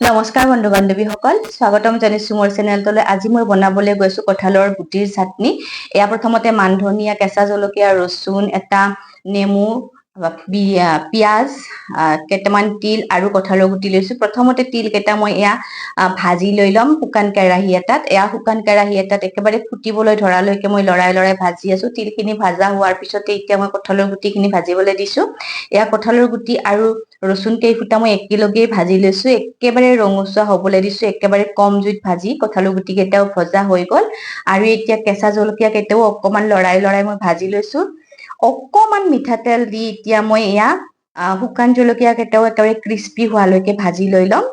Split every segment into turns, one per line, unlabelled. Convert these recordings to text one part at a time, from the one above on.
নমস্কাৰ বন্ধু বান্ধৱীসকল, স্বাগতম জনাইছো মোৰ চেনেলটোলৈ। আজি মই বনাবলৈ গৈছো কঁঠালৰ গুটিৰ চাটনি। এয়া প্ৰথমতে মান ধনিয়া, কেঁচা জলকীয়া, ৰচুন, এটা নেমু, পিঁয়াজ, কেইটামান তিল আৰু কঁঠালৰ গুটি লৈছো। প্ৰথমতে তিল কেইটা মই এয়া ভাজি লৈ ল'ম শুকান কেৰাহী এটাত। এয়া শুকান কেৰাহী এটাত একেবাৰে ফুটিবলৈ ধৰালৈকে মই লৰাই ভাজি আছো। তিলখিনি ভাজা হোৱাৰ পিছতে এতিয়া মই কঁঠালৰ গুটিখিনি ভাজিবলৈ দিছো। এয়া কঁঠালৰ গুটি আৰু ৰচুন কেইফুটা মই একেলগেই ভাজি লৈছো। একেবাৰে ৰঙচুৱা হবলৈ দিছো। একেবাৰে কম জুইত ভাজি কঁঠালৰ গুটি কেইটাও ভজা হৈ গল। আৰু এতিয়া কেঁচা জলকীয়া কেইটাও অকমান লৰাই মই ভাজি লৈছো। অকমান মিঠাতেল দি এতিয়া মই এয়া শুকান জলকীয়া কেইটাও একেবাৰে ক্ৰিস্পি হোৱালৈকে ভাজি লৈ ল'ম।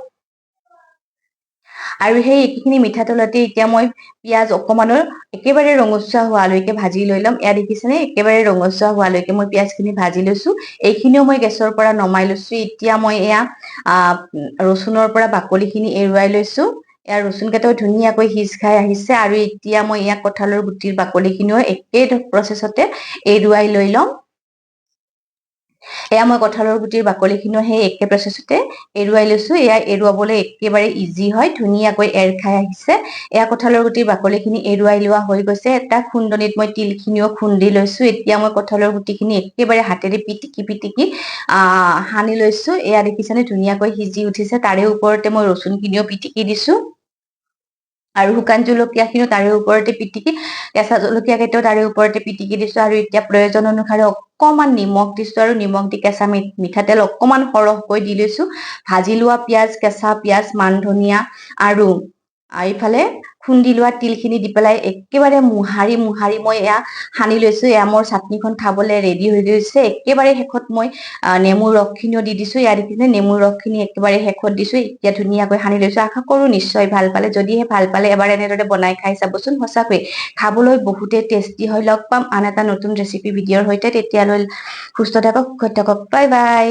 আৰু সেই একেখিনি মিঠাতেলতে এতিয়া মই পিঁয়াজ অকমানৰ একেবাৰে ৰঙচুৱা হোৱালৈকে ভাজি লৈ ল'ম। এয়া দেখিছেনে, একেবাৰে ৰঙচুৱা হোৱালৈকে মই পিঁয়াজখিনি ভাজি লৈছো। এইখিনিও মই গেছৰ পৰা নমাই লৈছো। এতিয়া মই এয়া ৰচুনৰ পৰা বাকলিখিনি এৰুৱাই লৈছো। এয়া ৰচুন কেইটাও ধুনীয়াকৈ সিজ খাই আহিছে। আৰু এতিয়া মই ইয়াক কঁঠালৰ গুটিৰ বাকলিখিনিও একেই প্ৰচেছতে এৰুৱাই লৈ ল'ম। এয়া মই কঁঠালৰ গুটিৰ বাকলিখিনিও সেই একে প্ৰচেছতে এৰুৱাই লৈছো। এয়া এৰুৱাবলৈ একেবাৰে ইজি হয়, ধুনীয়াকৈ এৰ খাই আহিছে। এয়া কঁঠালৰ গুটিৰ বাকলিখিনি এৰুৱাই লোৱা হৈ গৈছে। এটা খুন্দনিত মই তিলখিনিও খুন্দি লৈছো। এতিয়া মই কঁঠালৰ গুটিখিনি একেবাৰে হাতেৰে পিটিকি সানি লৈছো। এয়া দেখিছেনে, ধুনীয়াকৈ সিজি উঠিছে। তাৰে ওপৰতে মই ৰচুনখিনিও পিটিকি দিছো। আৰু শুকান জলকীয়া খিনিও তাৰে ওপৰতে পিটিকি, কেঁচা জলকীয়া কেইটাও তাৰে ওপৰতে পিটিকি দিছো। আৰু এতিয়া প্ৰয়োজন অনুসাৰে অকমান নিমখ দিছো। আৰু নিমখ দি কেঁচা মিঠাতেল অকমান সৰহকৈ দি লৈছো। ভাজি লোৱা পিঁয়াজ, কেঁচা পিঁয়াজ, মান ধনিয়া আৰু এইফালে খুন্দি লোৱা তিলখিনি দি পেলাই একেবাৰে মোহাৰি মই এয়া সানি লৈছো। এয়া মোৰ চাটনিখন খাবলৈ ৰেডি হৈ গৈছে। একেবাৰে শেষত মই নেমুৰ ৰসখিনিও দি দিছো। ইয়াৰ দেখিছে, নেমুৰ ৰসখিনি একেবাৰে শেষত দিছো। এতিয়া ধুনীয়াকৈ সানি লৈছো। আশা কৰো নিশ্চয় ভাল পালে। যদিহে ভাল পালে এবাৰ এনেদৰে বনাই খাই চাবচোন। সঁচাকৈ খাবলৈ বহুতে টেষ্টি হয়। লগ পাম আন এটা নতুন ৰেচিপি ভিডিঅ'ৰ সৈতে। তেতিয়ালৈ সুস্থ থাকক, সুখত থাকক। Bye bye.